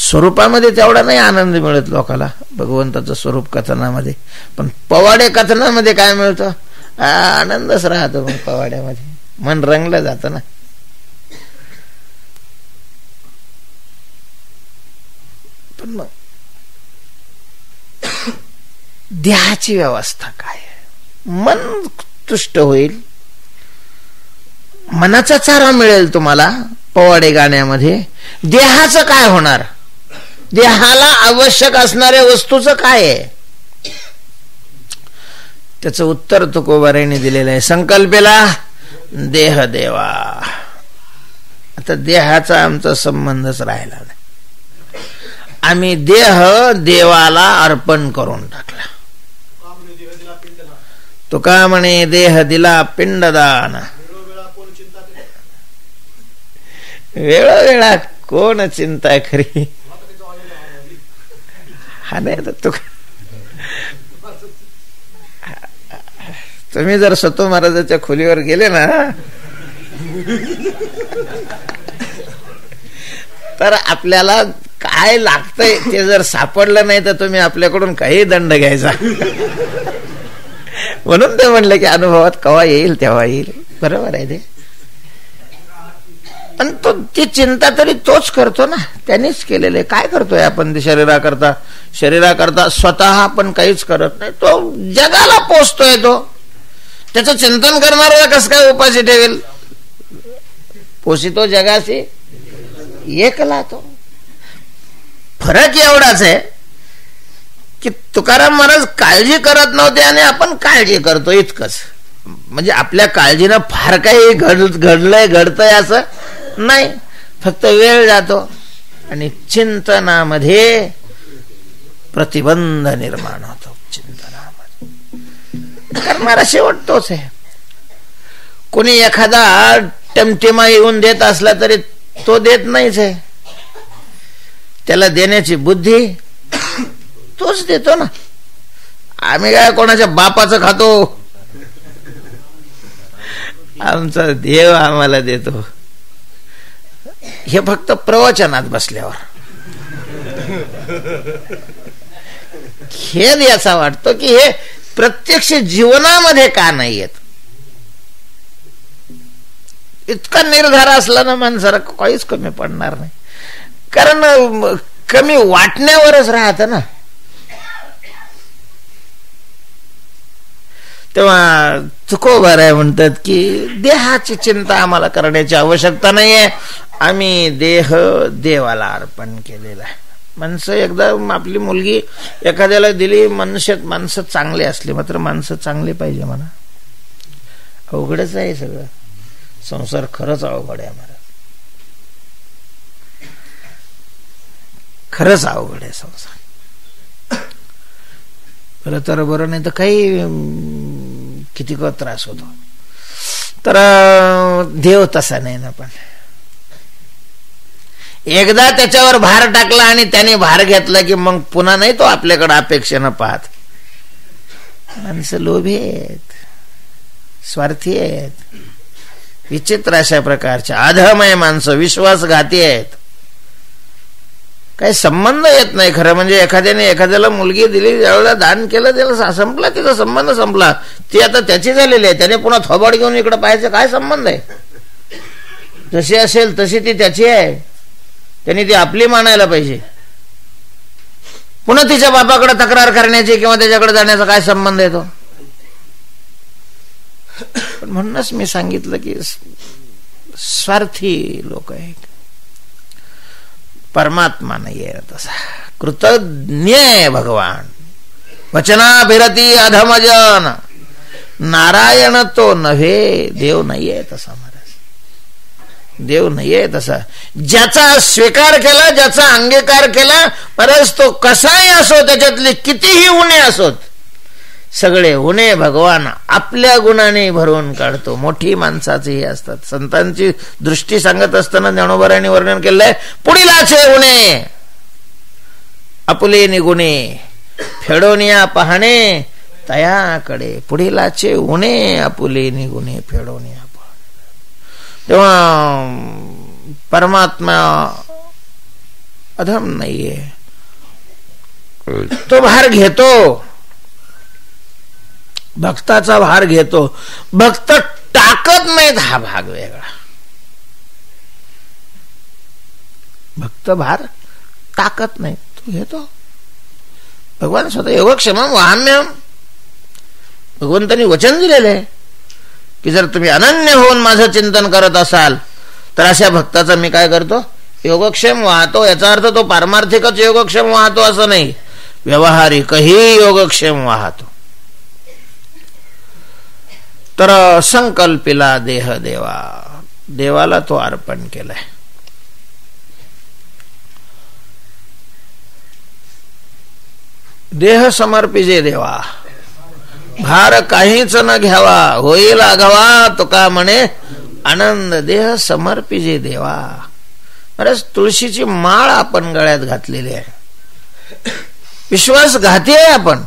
स्वरूपामध्ये तेवढा नाही आनंद मिळत लोकांना भगवंताचं स्वरूप कथनामध्ये, पण पवाडे कथनामध्ये काय मिळतं? आनंदच राहतो. मग पवाड्यामध्ये मन रंगलं जातं ना. पण मग देहाची व्यवस्था काय आहे? मन तुष्ट होईल, मनाचा चारा मिळेल तुम्हाला पवाडे गाण्यामध्ये. देहाचं काय होणार? देहाला आवश्यक असणाऱ्या वस्तूचं काय आहे? त्याचं उत्तर तुकोबारायांनी दिलेलं आहे. संकल्पेला देह देवा. आता देहाचा आमचा संबंधच राहिला नाही, आम्ही देह देवाला अर्पण करून टाकला. तुका म्हणे देह दिला पिंडदान, वेळोवेळा कोण चिंता खरी. हा नाही तर तुम्ही जर सतो महाराजाच्या खोलीवर गेले ना तर आपल्याला काय लागतंय ते जर सापडलं नाही तर तुम्ही आपल्याकडून काही दंड घ्यायचा. म्हणून ते म्हणले की अनुभवात केव्हा येईल तेव्हा येईल. बरोबर आहे ते. आणि तो ती चिंता तरी तोच करतो ना, त्यानेच केलेले. काय करतोय आपण शरीराकरता? शरीराकरता स्वतः आपण काहीच करत नाही. तो जगाला पोचतोय, तो त्याचं चिंतन करणारा कसं काय उपाशी ठेवेल? पोषितो जगाशी एकला. तो फरक एवढाच आहे की तुकाराम महाराज काळजी करत नव्हते आणि आपण काळजी करतो इतकंच. म्हणजे आपल्या काळजीनं फार काही घडतंय असं नाही, फक्त वेळ जातो आणि चिंतनामध्ये प्रतिबंध निर्माण होतो. चिंतनामध्ये करणारा शेवट तोच आहे. कोणी एखादा टेमटेमा येऊन देत असला तरी तो देत नाहीच आहे, त्याला देण्याची बुद्धी तोच देतो ना. आम्ही काय कोणाच्या बापाचं खातो? आमचा देव आम्हाला देतो. हे फक्त प्रवचनात बसल्यावर खेद याचा वाटतो की हे प्रत्यक्ष जीवनामध्ये का नाही येत. इतका निर्धार असला ना माणसाला काहीच कमी पडणार नाही, कारण कमी वाटण्यावरच राहत ना. तेव्हा तुकोबाराय म्हणतात की देहाची चिंता आम्हाला करण्याची आवश्यकता नाहीये, आम्ही देह देवाला अर्पण केलेला आहे. माणसं एकदा आपली मुलगी एखाद्याला दिली, माणसं चांगले असले, मात्र माणसं चांगले पाहिजे म्हणा. अवघडच आहे सगळं. संसार खरंच अवघड आहे महाराज, खरंच अवघड आहे संसार. बरं तर बरं, नाही तर काही किती त्रास होतो. तर देव तसा नाही ना. पण एकदा त्याच्यावर भार टाकला आणि त्याने भार घेतला की मग पुन्हा नाही तो आपल्याकडे अपेक्षेनं पाहत. माणसं लोभी आहेत, स्वार्थी आहेत, विचित्र अशा प्रकारच्या अधमय माणसं, विश्वासघाती आहेत. काही संबंध येत नाही. खरं म्हणजे एखाद्याने एखाद्याला मुलगी दिली, ज्यावेळेला दान केलं त्याला संपला, तिचा संबंध संपला. ती आता त्याची झालेली आहे, त्याने पुन्हा थोबाड घेऊन इकडे पाहायचं काय संबंध आहे? जशी असेल तशी ती त्याची आहे, त्यांनी ती आपली मानायला पाहिजे. पुन्हा तिच्या बापाकडे तक्रार करण्याची किंवा त्याच्याकडे जाण्याचा काय संबंध येतो? पण म्हणूनच मी सांगितलं की स्वार्थी लोक आहेत. परमात्मा नाही आहे तसा, कृतज्ञ आहे भगवान. वचनाभिरती अधमजन, नारायण तो नव्हे, देव नाहीये तसा महाराज, देव नाहीये तसा. ज्याचा स्वीकार केला, ज्याचा अंगीकार केला महाराज, तो कसाही असो, त्याच्यातले कितीही गुन्हे असोत, सगळे गुन्हे भगवान आपल्या गुणाने भरून काढतो. मोठी माणसाचेही असतात. संतांची दृष्टी सांगत असताना ज्ञानोबारायांनी वर्णन केलंय, पुढीलाचे गुन्हे आपुले निगुणे, फेडोनिया पाहणे तयाकडे. पुढीलाचे गुन्हे आपुले निगुणे, फेडोनिया पाहणे. तेव्हा परमात्मा अधम नाहीये, तो भार घेतो, भक्ताचा भार घेतो. भक्त टाकत नाहीत, हा भाग वेगळा. भक्त भार टाकत नाही, तो घेतो. भगवान स्वतः योगक्षेमम वहाम्यहम, भगवंतांनी वचन दिलेलं आहे की जर तुम्ही अनन्य होऊन माझं चिंतन करत असाल तर अशा भक्ताचा मी काय करतो, योगक्षेम वाहतो. याचा अर्थ तो पारमार्थिकच योगक्षेम वाहतो असं नाही, व्यवहारिकही योगक्षेम वाहतो. तर संकल्पिला देह देवा, देवाला तो अर्पण केलाय. देह समर्पिजे देवा, भार काहीच न घ्यावा, होईल आघावा तुका म्हणे आनंद. देह समर्पिजे देवा. बरं, तुळशीची माळ आपण गळ्यात घातलेली आहे, विश्वासघाती आहे. आपण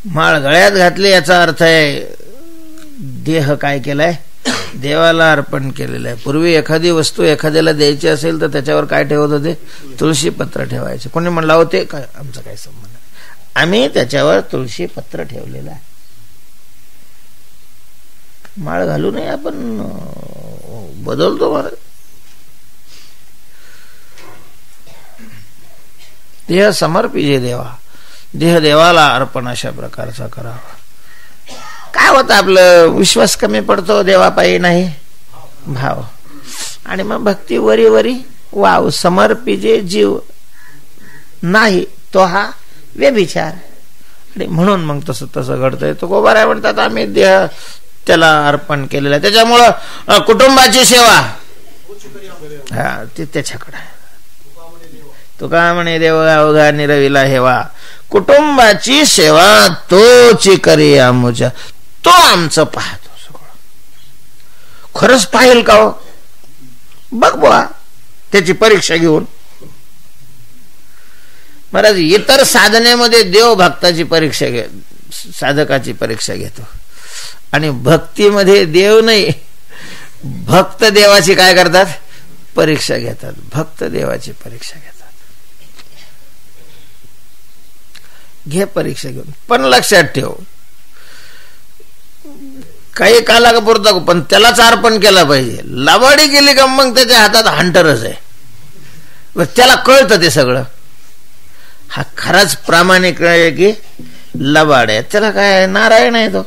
माळ गळ्यात घातली याचा अर्थ आहे देह काय केलाय, देवाला अर्पण केलेलं आहे. पूर्वी एखादी वस्तू एखाद्याला द्यायची असेल तर त्याच्यावर काय ठेवत होते, तुळशी पत्र ठेवायचे. कोणी म्हणला होते काय, आमचा काय संबंध, आम्ही त्याच्यावर तुळशी पत्र ठेवलेलं आहे. माळ घालू नये आपण बदलतो महाराज. देह समर्पिजे देवा, देह देवाला अर्पण अशा प्रकारचा करावा. काय होतं, आपलं विश्वास कमी पडतो, देवापायी नाही भाव, आणि मग भक्ती वरी वरी वाव. समर्पिजे जीव नाही तो हा व्यभिचार, आणि म्हणून मग तसं तसं घडतंय. तो गोबाराय म्हणतात आम्ही देह त्याला अर्पण केलेलं आहे. त्याच्यामुळं कुटुंबाची सेवा हा ती त्याच्याकडे आहे. तुका म्हणे देव अवघा निरविला हेवा, कुटुंबाची सेवा तोची करी आमुच्या. तो आमचं पाहतो सगळं. खरंच पाहिल का हो, बघ बुवा त्याची परीक्षा घेऊन. महाराज, इतर साधनेमध्ये देव भक्ताची परीक्षा घे, साधकाची परीक्षा घेतो, आणि भक्तीमध्ये देव नाही, भक्त देवाची काय करतात, परीक्षा घेतात. भक्त देवाची परीक्षा घेतात. घे परीक्षा घेऊन, पण लक्षात ठेव काही कालापुरता, पण त्यालाच अर्पण केला पाहिजे. लबाडी केली का मग त्याच्या हातात हंटरच आहे, त्याला कळतं ते सगळं. हा खराच प्रामाणिक आहे की लबाड आहे, त्याला काय नारायण आहे तो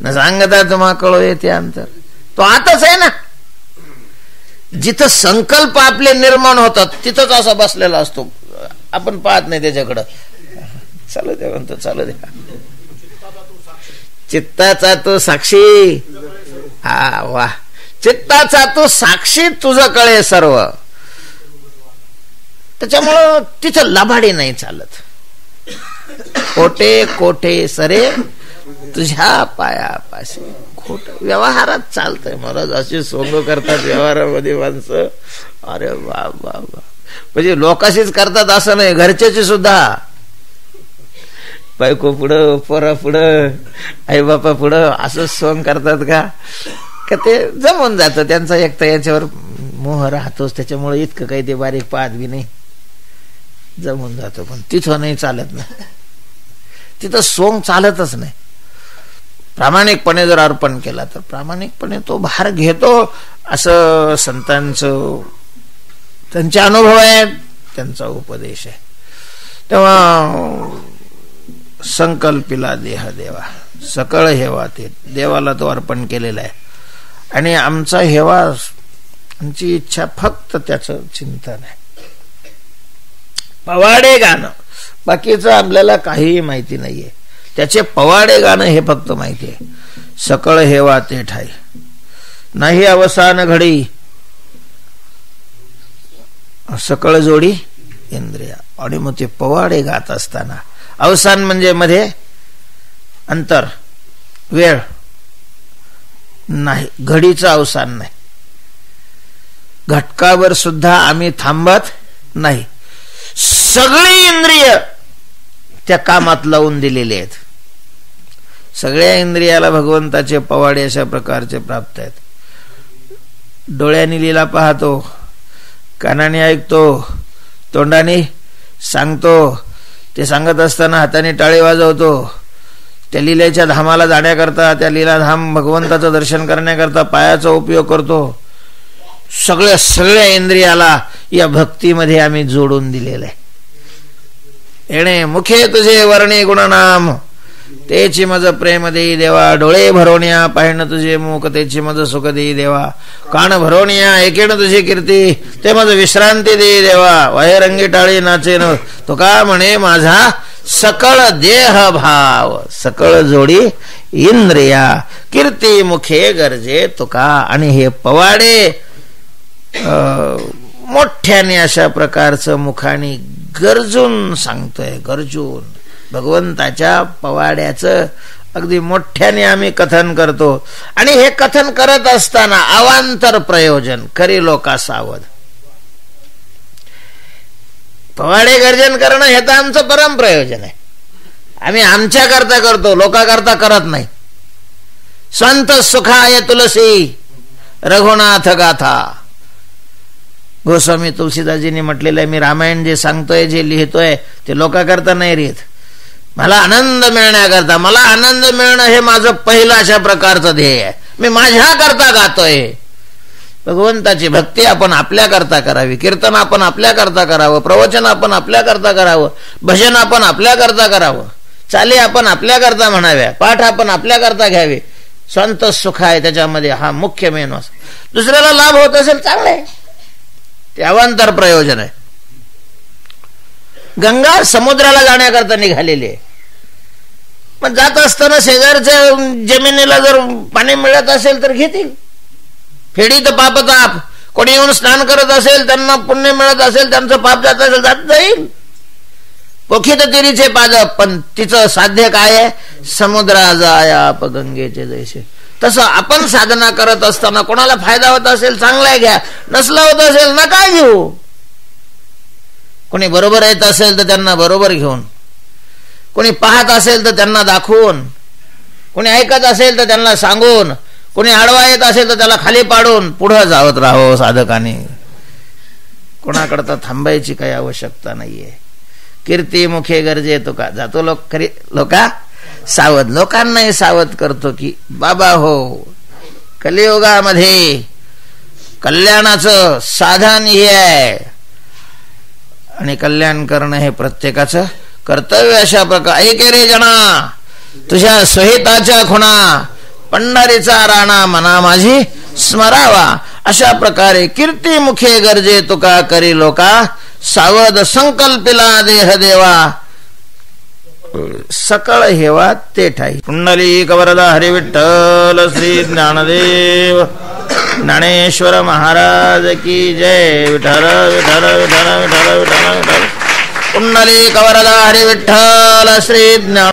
न सांगता तुम्हा कळो येते अंतर. तो आताच आहे ना, जिथं संकल्प आपले निर्माण होतात तिथंच असा बसलेला असतो, आपण पाहत नाही त्याच्याकडं. चालू द्या म्हणतो, चालू द्या. चित्ताचा तो साक्षी, हा वा, चित्ताचा तो साक्षी तुझं कळे सर्व. त्याच्यामुळं तिथं लबाडी नाही चालत. कोटे कोटे सरे तुझ्या पायापाशी. खोट व्यवहारात चालतंय महाराज, अशी सोंग करतात व्यवहारामध्ये माणसं. अरे वा वा वा, म्हणजे लोकाशीच करतात असं नाही, घरच्याची सुद्धा. बायको पुढं, पोरा पुढं, आई बापा पुढं असं सोंग करतात का ते जमून जातं त्यांचा. एक तर याच्यावर मोह राहतोच, त्याच्यामुळे इतकं काही ते बारीक पाहत बी नाही, जमून जातो. पण तिथं नाही चालत ना, तिथं सोंग चालतच नाही. प्रामाणिकपणे जर अर्पण केला तर प्रामाणिकपणे तो भार घेतो, असं संतांचं त्यांचे अनुभव आहेत, त्यांचा उपदेश आहे. तेव्हा संकल्पिला देह देवा, सकळ हेवा ते देवाला तो अर्पण केलेला आहे. आणि आमचा हेवा, आमची इच्छा फक्त त्याचं चिंतन आहे. पवाडे गाणं, बाकीचं आपल्याला काहीही माहिती नाहीये. त्याचे पवाडे गाणं हे फक्त माहिती आहे. सकळ हेवा ते ठाई, नाही अवसान घडी, सकळ जोडी इंद्रिया. आणि मग ते पवाडे गात असताना अवसान म्हणजे मध्ये अंतर, वेळ नाही, घडीचं अवसान नाही, घटकावर सुद्धा आम्ही थांबत नाही. सगळी इंद्रिय त्या कामात लावून दिलेले आहेत. सगळ्या इंद्रियाला भगवंताचे पवाडे अशा प्रकारचे प्राप्त आहेत. डोळ्याने लीला पाहतो, कानाने ऐकतो, तोंडाने सांगतो, ते सांगत असताना हाताने टाळे वाजवतो. त्या लीलेच्या धामाला जाण्याकरता, त्या लीलाधाम भगवंताचं दर्शन करण्याकरता पायाचा उपयोग करतो. सगळ्या इंद्रियाला या भक्तीमध्ये आम्ही जोडून दिलेलं आहे. येणे मुखे तुझे वर्णे गुणनाम, तेची मज प्रेम देई देवा. डोळे भरवण्या पाहिण तुझे मुख, तेची मज सुख देई देवा. कान भरवण्या ऐकेण तुझी कीर्ती, ते मज विश्रांती देई देवा. वाहेरंगी टाळी नाचेन, तुका म्हणे माझा सकळ देह भाव. सकळ जोडी इंद्रिया, कीर्ती मुखे गरजे तुका. आणि हे पवाडे मोठ्याने अशा प्रकारचं मुखाने गरजून सांगतोय. गरजून भगवंताच्या पवाड्याचं अगदी मोठ्याने आम्ही कथन करतो. आणि हे कथन करत असताना अवांतर प्रयोजन, खरी लोका सावध. पवाडे गर्जन करणं हे तर आमचं परम प्रयोजन आहे. आम्ही आमच्या करता करतो, लोकांकरता करत नाही. संत सुखाय तुलसी रघुनाथ गाथा. गोस्वामी तुलसीदासजींनी म्हटलेलं आहे, मी रामायण जे सांगतोय, जे लिहितोय, ते लोकांकरता नाही लिहित, मला आनंद मिळण्याकरता. मला आनंद मिळणं हे माझं पहिलं अशा प्रकारचं ध्येय आहे. मी माझ्या करता गातोय. भगवंताची भक्ती आपण आपल्या करता करावी, कीर्तन आपण आपल्या करता करावं, प्रवचन आपण आपल्या करता करावं, भजन आपण आपल्या करता करावं, चाली आपण आपल्या करता म्हणाव्या, पाठ आपण आपल्या करता घ्यावे. संत सुख आहे त्याच्यामध्ये, हा मुख्य मेन. दुसऱ्याला लाभ होत असेल चांगलं आहे, ते अवांतर प्रयोजन आहे. गंगा समुद्राला जाण्याकरता निघालेली आहे. मग जात असताना शेजारच्या जमिनीला जर पाणी मिळत असेल तर घेतील. फेडीत पापताप, कोणी येऊन स्नान करत असेल त्यांना पुण्य मिळत असेल, त्यांचं पाप जात असेल जात जाईल. पोखित तिरीचे पादप, पण तिचं साध्य काय आहे? समुद्रा जाया आप गंगेचे जैसे. तसं आपण साधना करत असताना कोणाला फायदा होत असेल चांगला घ्या, नसला होत असेल नका घेऊ. कोणी बरोबर येत असेल तर त्यांना बरोबर घेऊन, कोणी पाहत असेल तर त्यांना दाखवून, कोणी ऐकत असेल तर त्यांना सांगून, कोणी आडवा येत असेल तर त्याला खाली पाडून पुढे जावत राहावं साधकाने. कोणाकडता थांबायची काही आवश्यकता नाहीये. कीर्ती मुखे गरजे तुका. जातो लोका सावध. लोकांनाही सावध करतो की बाबा हो, कलियुगामध्ये कल्याणाचं साधन हे आहे आणि कल्याण करणं हे प्रत्येकाचं कर्तव्य. अशा प्रकारे ऐके रे जना तुझ्या स्वहिताच्या खुणा, पंढरीचा राणा मना माझी स्मरावा. अशा प्रकारे कीर्ती मुखे गरजे तुका, करी लोका सावध. संकल्पिला देह देवा, सकळ हेवा ते ठाई. पुंडलिक वरदा हरी विठ्ठल श्री ज्ञानदेव ज्ञानेश्वर महाराज की जय. विठ्ठल विठ्ठल विठ्ठल विठ्ठल विठ्ठल विठ्ठल. पुंडलिक वरदा हरी विठ्ठल श्री ज्ञान